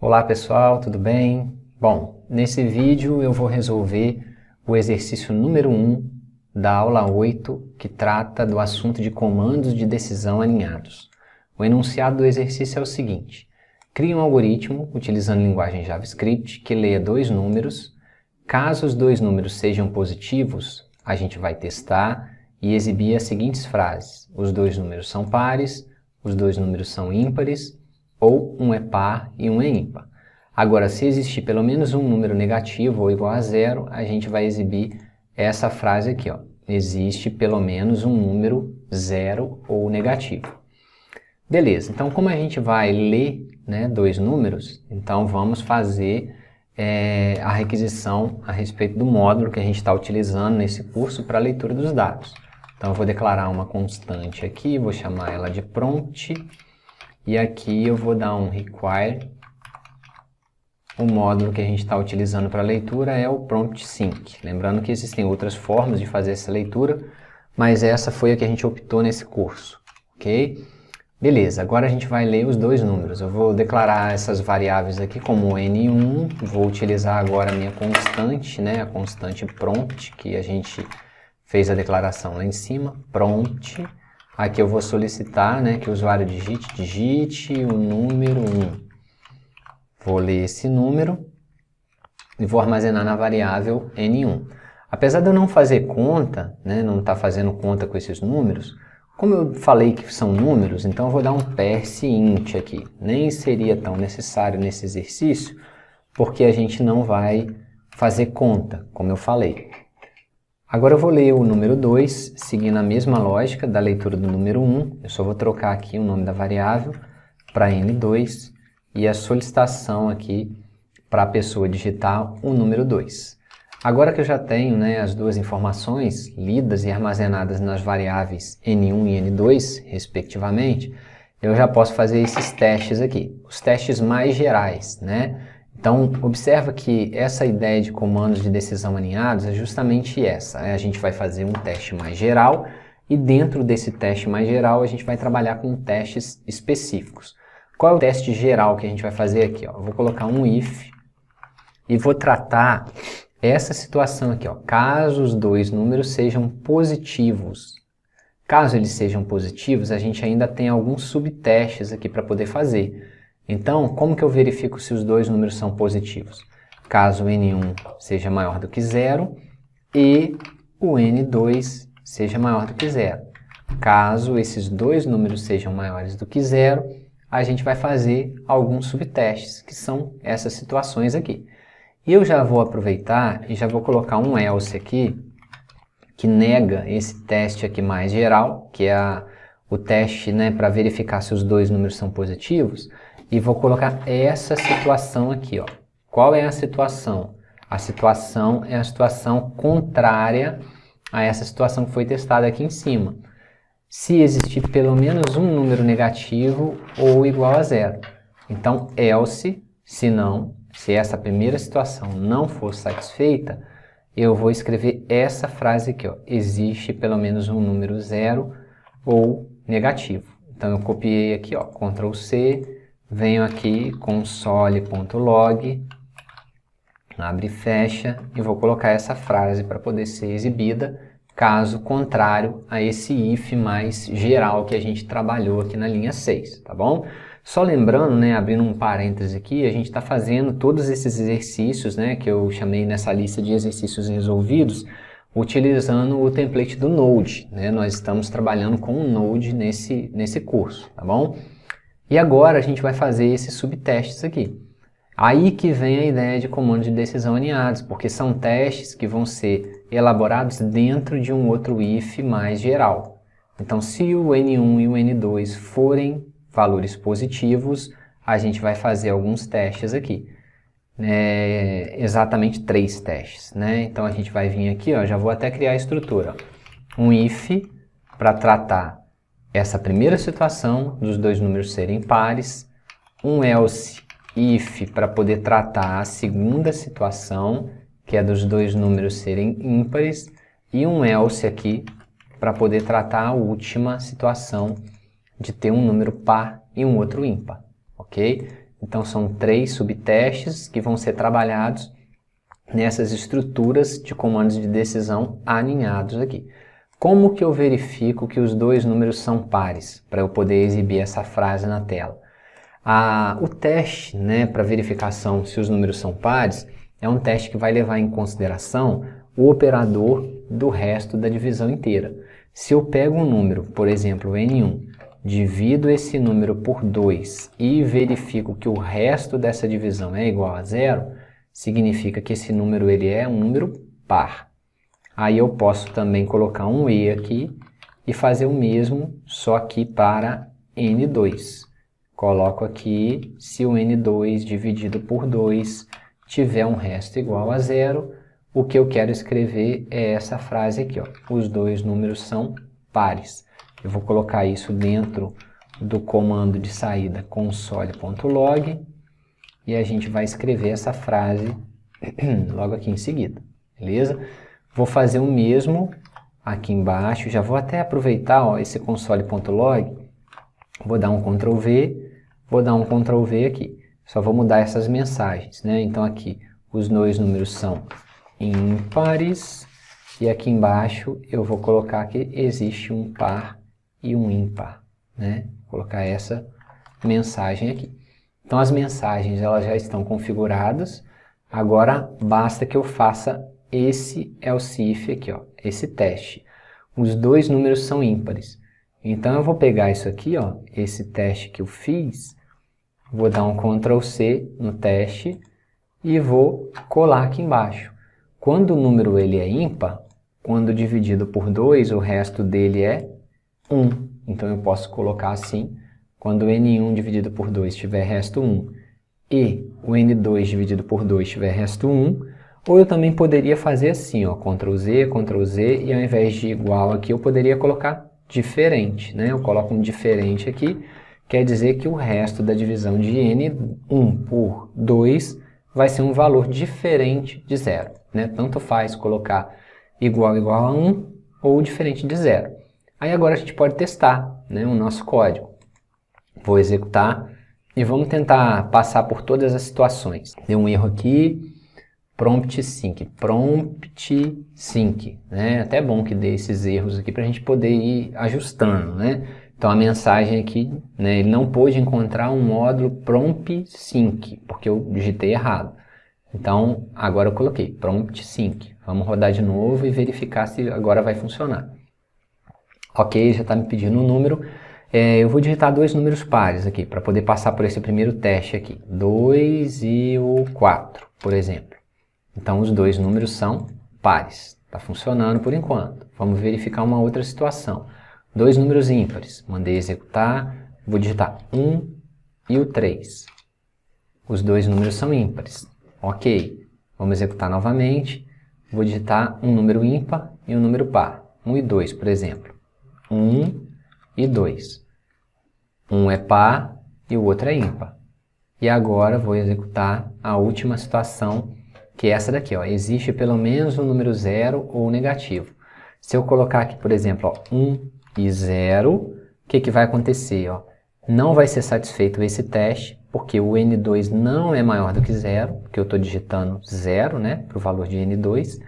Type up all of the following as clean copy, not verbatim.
Olá pessoal, tudo bem? Bom, nesse vídeo eu vou resolver o exercício número 1 da aula 8, que trata do assunto de comandos de decisão alinhados. O enunciado do exercício é o seguinte: crie um algoritmo utilizando linguagem JavaScript que leia dois números. Caso os dois números sejam positivos, a gente vai testar e exibir as seguintes frases: os dois números são pares, os dois números são ímpares, ou um é par e um é ímpar. Agora, se existir pelo menos um número negativo ou igual a zero, a gente vai exibir essa frase aqui, ó: existe pelo menos um número zero ou negativo. Beleza, então como a gente vai ler, dois números, então vamos fazer a requisição a respeito do módulo que a gente está utilizando nesse curso para a leitura dos dados. Então eu vou declarar uma constante aqui, vou chamar ela de prompt. E aqui eu vou dar um require. O módulo que a gente está utilizando para a leitura é o prompt sync. Lembrando que existem outras formas de fazer essa leitura, mas essa foi a que a gente optou nesse curso, ok? Beleza, agora a gente vai ler os dois números. Eu vou declarar essas variáveis aqui como N1, vou utilizar agora a minha constante, a constante prompt, que a gente fez a declaração lá em cima, prompt. Aqui eu vou solicitar que o usuário digite o número 1. Vou ler esse número e vou armazenar na variável N1. Apesar de eu não fazer conta, não estar fazendo conta com esses números, como eu falei que são números, então eu vou dar um parse int aqui. Nem seria tão necessário nesse exercício, porque a gente não vai fazer conta, como eu falei. Agora eu vou ler o número 2, seguindo a mesma lógica da leitura do número 1. Eu só vou trocar aqui o nome da variável para N2 e a solicitação aqui para a pessoa digitar o número 2. Agora que eu já tenho as duas informações lidas e armazenadas nas variáveis N1 e N2, respectivamente, eu já posso fazer esses testes aqui, os testes mais gerais, Então, observa que essa ideia de comandos de decisão alinhados é justamente essa. A gente vai fazer um teste mais geral e dentro desse teste mais geral a gente vai trabalhar com testes específicos. Qual é o teste geral que a gente vai fazer aqui? Eu vou colocar um if e vou tratar essa situação aqui. Caso os dois números sejam positivos. Caso eles sejam positivos, a gente ainda tem alguns subtestes aqui para poder fazer. Então, como que eu verifico se os dois números são positivos? Caso o N1 seja maior do que zero e o N2 seja maior do que zero. Caso esses dois números sejam maiores do que zero, a gente vai fazer alguns subtestes, que são essas situações aqui. E eu já vou aproveitar e já vou colocar um else aqui, que nega esse teste aqui mais geral, que é o teste para verificar se os dois números são positivos. E vou colocar essa situação aqui, ó. Qual é a situação? A situação é a situação contrária a essa situação que foi testada aqui em cima. Se existir pelo menos um número negativo ou igual a zero. Então, else, se essa primeira situação não for satisfeita, eu vou escrever essa frase aqui, ó: existe pelo menos um número zero ou negativo. Então, eu copiei aqui, ó, Ctrl C, venho aqui, console.log, abre e fecha, e vou colocar essa frase para poder ser exibida, caso contrário a esse if mais geral que a gente trabalhou aqui na linha 6, tá bom? Só lembrando, abrindo um parêntese aqui, a gente está fazendo todos esses exercícios, que eu chamei nessa lista de exercícios resolvidos, utilizando o template do Node, Nós estamos trabalhando com o Node nesse curso, tá bom? E agora a gente vai fazer esses subtestes aqui. Aí que vem a ideia de comandos de decisão alinhados, porque são testes que vão ser elaborados dentro de um outro if mais geral. Então, se o N1 e o N2 forem valores positivos, a gente vai fazer alguns testes aqui. Exatamente 3 testes. Então, a gente vai vir aqui, ó, já vou até criar a estrutura. Um if para tratar essa primeira situação dos dois números serem pares, um else if para poder tratar a segunda situação, que é dos dois números serem ímpares, e um else aqui para poder tratar a última situação de ter um número par e um outro ímpar, ok? Então são 3 subtestes que vão ser trabalhados nessas estruturas de comandos de decisão aninhados aqui. Como que eu verifico que os dois números são pares, para eu poder exibir essa frase na tela? O teste, né, para verificação se os números são pares, é um teste que vai levar em consideração o operador do resto da divisão inteira. Se eu pego um número, por exemplo, N1, divido esse número por 2 e verifico que o resto dessa divisão é igual a 0, significa que esse número ele é um número par. Aí eu posso também colocar um E aqui e fazer o mesmo, só que para N2. Coloco aqui, se o N2 dividido por 2 tiver um resto igual a 0, o que eu quero escrever é essa frase aqui, ó. Os dois números são pares. Eu vou colocar isso dentro do comando de saída console.log e a gente vai escrever essa frase logo aqui em seguida, beleza? Vou fazer o mesmo aqui embaixo, já vou até aproveitar ó, esse console.log, vou dar um Ctrl V, vou dar um Ctrl V aqui. Só vou mudar essas mensagens, né? Então aqui os dois números são ímpares e aqui embaixo eu vou colocar que existe um par e um ímpar, né? Vou colocar essa mensagem aqui. Então as mensagens elas já estão configuradas, agora basta que eu faça esse else-if aqui, ó, esse teste. Os dois números são ímpares. Então eu vou pegar isso aqui, ó, esse teste que eu fiz, vou dar um Ctrl C no teste e vou colar aqui embaixo. Quando o número ele é ímpar, quando dividido por 2, o resto dele é 1. Então eu posso colocar assim, quando N1 dividido por 2 tiver resto 1 e o N2 dividido por 2 tiver resto 1, ou eu também poderia fazer assim, ó, Ctrl Z, e ao invés de igual aqui eu poderia colocar diferente, né? Eu coloco um diferente aqui, quer dizer que o resto da divisão de N1 por 2 vai ser um valor diferente de 0, né? Tanto faz colocar igual a 1 ou diferente de 0. Aí agora a gente pode testar, né, o nosso código. Vou executar e vamos tentar passar por todas as situações. Deu um erro aqui, prompt sync, né? Até bom que dê esses erros aqui para a gente poder ir ajustando, né? Então a mensagem aqui, né, ele não pôde encontrar um módulo prompt sync, porque eu digitei errado. Então agora eu coloquei prompt sync. Vamos rodar de novo e verificar se agora vai funcionar. Ok, já está me pedindo um número. Eu vou digitar dois números pares aqui, para poder passar por esse primeiro teste aqui. 2 e o 4, por exemplo. Então os dois números são pares. Está funcionando por enquanto. Vamos verificar uma outra situação. Dois números ímpares. Mandei executar. Vou digitar 1 e o 3. Os dois números são ímpares. Ok. Vamos executar novamente. Vou digitar um número ímpar e um número par. 1 e 2, por exemplo. 1 e 2. Um é par e o outro é ímpar. E agora vou executar a última situação, que é essa daqui, ó. Existe pelo menos um número 0 ou negativo. Se eu colocar aqui, por exemplo, ó, 1 e 0, o que vai acontecer? Ó? Não vai ser satisfeito esse teste, porque o N2 não é maior do que 0, porque eu estou digitando 0, né, para o valor de N2.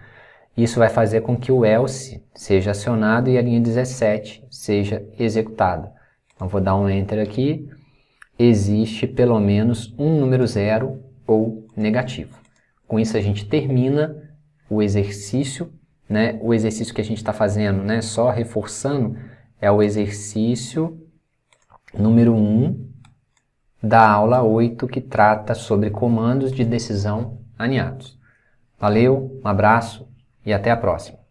Isso vai fazer com que o else seja acionado e a linha 17 seja executada. Então vou dar um Enter aqui. Existe pelo menos um número 0 ou negativo. Com isso a gente termina o exercício, né? O exercício que a gente está fazendo, né? Só reforçando, é o exercício número 1 da aula 8, que trata sobre comandos de decisão aninhados. Valeu, um abraço e até a próxima.